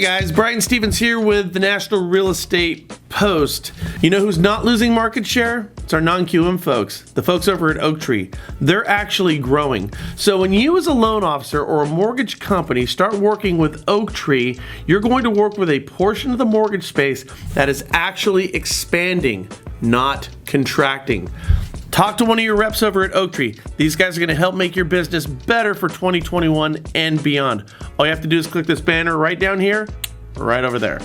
guys, Brian Stevens here with the National Real Estate Post. You know who's not losing market share? It's our non-QM folks, the folks over at Oaktree. They're actually growing. So when you as a loan officer or a mortgage company start working with Oaktree, you're going to work with a portion of the mortgage space that is actually expanding, not contracting. Talk to one of your reps over at Oaktree. These guys are going to help make your business better for 2021 and beyond. All you have to do is click this banner right down here, right over there.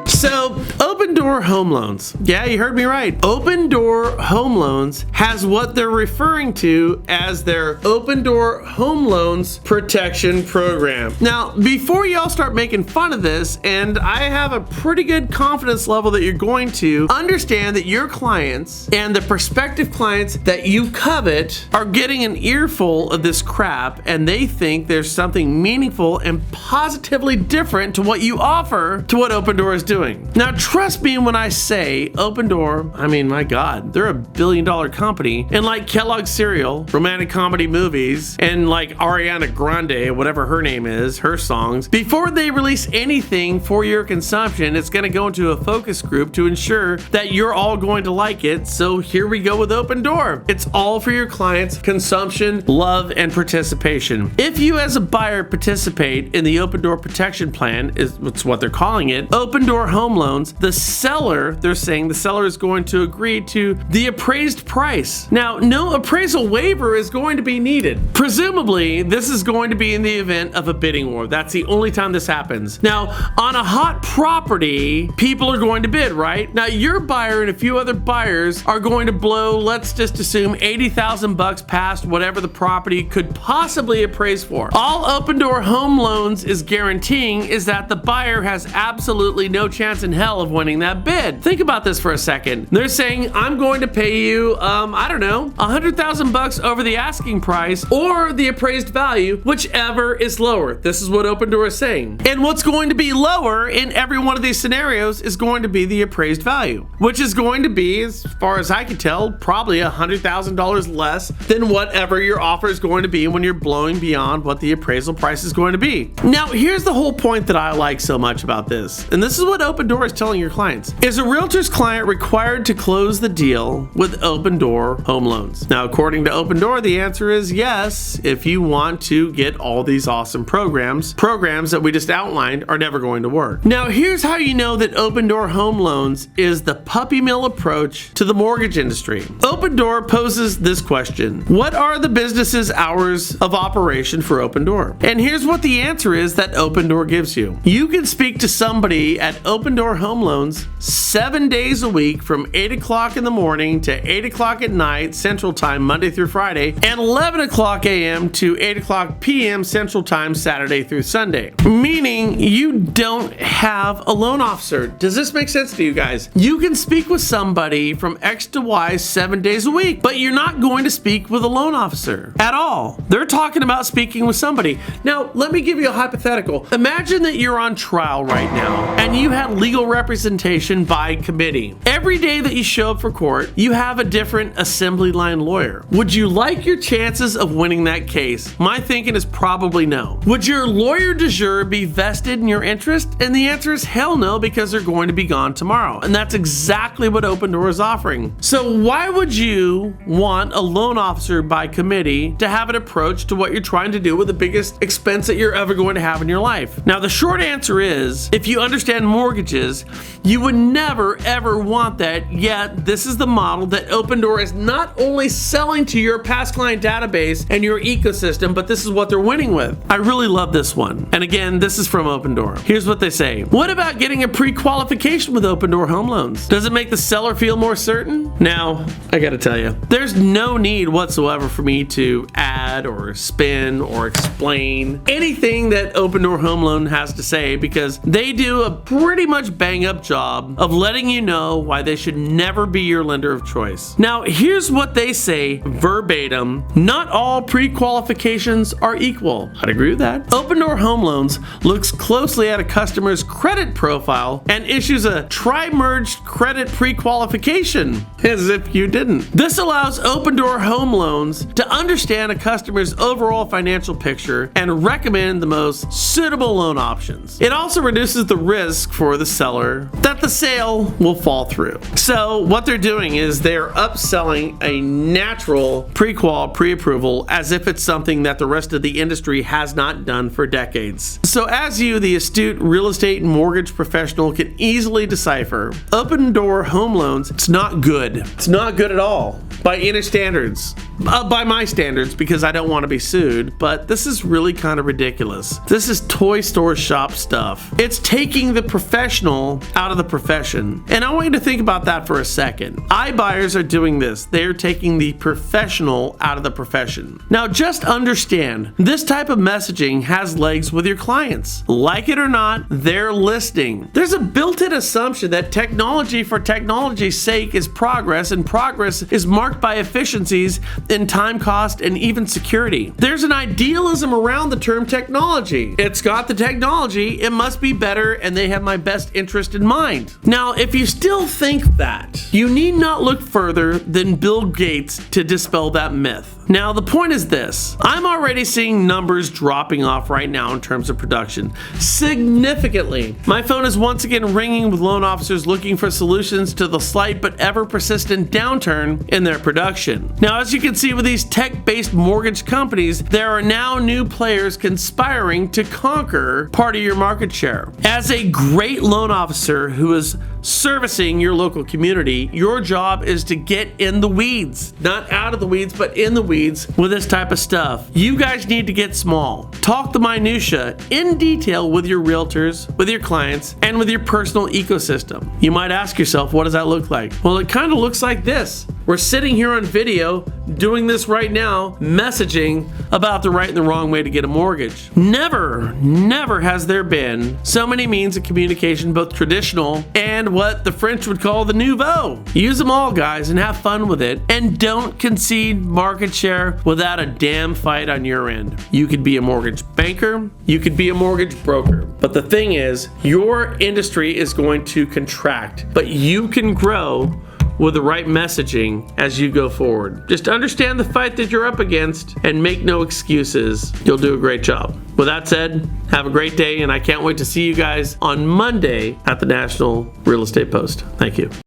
So, Opendoor Home Loans. Yeah, you heard me right. Opendoor Home Loans has what they're referring to as their Opendoor Home Loans Protection Program. Now, before y'all start making fun of this, and I have a pretty good confidence level that you're going to understand that your clients and the prospective clients that you covet are getting an earful of this crap, and they think there's something meaningful and positively different to what you offer to what Opendoor is doing. Now, trust me when I say Opendoor, I mean, my God, they're $1 billion company. And like Kellogg's cereal, romantic comedy movies, and like Ariana Grande, whatever her name is, her songs, before they release anything for your consumption, it's going to go into a focus group to ensure that you're all going to like it. So here we go with Opendoor. It's all for your clients' consumption, love, and participation. If you as a buyer participate in the Opendoor Protection Plan, is what they're calling it, Opendoor Home Loans, the seller, they're saying the seller is going to agree to the appraised price. Now, no appraisal waiver is going to be needed. Presumably, this is going to be in the event of a bidding war. That's the only time this happens. Now, on a hot property, people are going to bid, right? Now, your buyer and a few other buyers are going to blow, let's just assume $80,000 past whatever the property could possibly appraise for. All Opendoor Home Loans is guaranteeing is that the buyer has absolutely no chance in hell of winning that bid. Think about this for a second. They're saying, I'm going to pay you, I don't know, $100,000 over the asking price or the appraised value, whichever is lower. This is what Opendoor is saying. And what's going to be lower in every one of these scenarios is going to be the appraised value, which is going to be, as far as I can tell, probably $100,000 less than whatever your offer is going to be when you're blowing beyond what the appraisal price is going to be. Now, here's the whole point that I like so much about this, and this is what Opendoor is telling your clients. Is a realtor's client required to close the deal with Opendoor Home Loans? Now, according to Opendoor, the answer is yes, if you want to get all these awesome programs that we just outlined are never going to work. Now, here's how you know that Opendoor Home Loans is the puppy mill approach to the mortgage industry. Opendoor poses this question: what are the business's hours of operation for Opendoor? And here's what the answer is that Opendoor gives you. You can speak to somebody at Opendoor Home Loans 7 days a week from 8 o'clock in the morning to 8 o'clock at night Central Time, Monday through Friday, and 11 o'clock a.m. to 8 o'clock p.m. Central Time, Saturday through Sunday. Meaning you don't have a loan officer. Does this make sense to you guys? You can speak with somebody from X to Y 7 days a week, but you're not going to speak with a loan officer at all. They're talking about speaking with somebody. Now, let me give you a hypothetical. Imagine that you're on trial right now and you have legal representation by committee. Every day that you show up for court, you have a different assembly line lawyer. Would you like your chances of winning that case? My thinking is probably no. Would your lawyer de jure be vested in your interest? And the answer is hell no, because they're going to be gone tomorrow. And that's exactly what Opendoor is offering. So why would you want a loan officer by committee to have an approach to what you're trying to do with the biggest expense that you're ever going to have in your life? Now, the short answer is, if you understand mortgages, you would never ever want that, yet this is the model that Opendoor is not only selling to your past client database and your ecosystem, but this is what they're winning with. I really love this one. And again, this is from Opendoor. Here's what they say. What about getting a pre-qualification with Opendoor Home Loans? Does it make the seller feel more certain? Now, I gotta tell you, there's no need whatsoever for me to add or spin or explain anything that Opendoor Home Loan has to say, because they do a pretty much bang up job job of letting you know why they should never be your lender of choice. Now, here's what they say verbatim: not all pre-qualifications are equal. I'd agree with that. Opendoor Home Loans looks closely at a customer's credit profile and issues a tri-merged credit pre-qualification, as if you didn't. This allows Opendoor Home Loans to understand a customer's overall financial picture and recommend the most suitable loan options. It also reduces the risk for the seller that the sale will fall through. So what they're doing is they're upselling a natural pre-qual, pre-approval, as if it's something that the rest of the industry has not done for decades. So as you, the astute real estate and mortgage professional, can easily decipher, Opendoor Home Loans, it's not good. It's not good at all by any standards. By my standards, because I don't want to be sued, but this is really kind of ridiculous. This is toy store shop stuff. It's taking the professional out of the profession. And I want you to think about that for a second. iBuyers are doing this. They're taking the professional out of the profession. Now, just understand, this type of messaging has legs with your clients. Like it or not, they're listening. There's a built-in assumption that technology for technology's sake is progress, and progress is marked by efficiencies in time, cost, and even security. There's an idealism around the term technology. It's got the technology, it must be better, and they have my best interest in mind. Now, if you still think that, you need not look further than Bill Gates to dispel that myth. Now, the point is this: I'm already seeing numbers dropping off right now in terms of production, significantly. My phone is once again ringing with loan officers looking for solutions to the slight but ever persistent downturn in their production. Now, as you can see with these tech-based mortgage companies, there are now new players conspiring to conquer part of your market share. As a great loan officer who is servicing your local community, your job is to get in the weeds. Not out of the weeds, but in the weeds with this type of stuff. You guys need to get small. Talk the minutia in detail with your realtors, with your clients, and with your personal ecosystem. You might ask yourself, what does that look like? Well, it kind of looks like this. We're sitting here on video doing this right now, messaging about the right and the wrong way to get a mortgage. Never has there been so many means of communication, both traditional and what the French would call the nouveau. Use them all, guys, and have fun with it. And don't concede market share without a damn fight on your end. You could be a mortgage banker, you could be a mortgage broker. But the thing is, your industry is going to contract, but you can grow with the right messaging as you go forward. Just understand the fight that you're up against and make no excuses. You'll do a great job. With that said, have a great day, and I can't wait to see you guys on Monday at the National Real Estate Post. Thank you.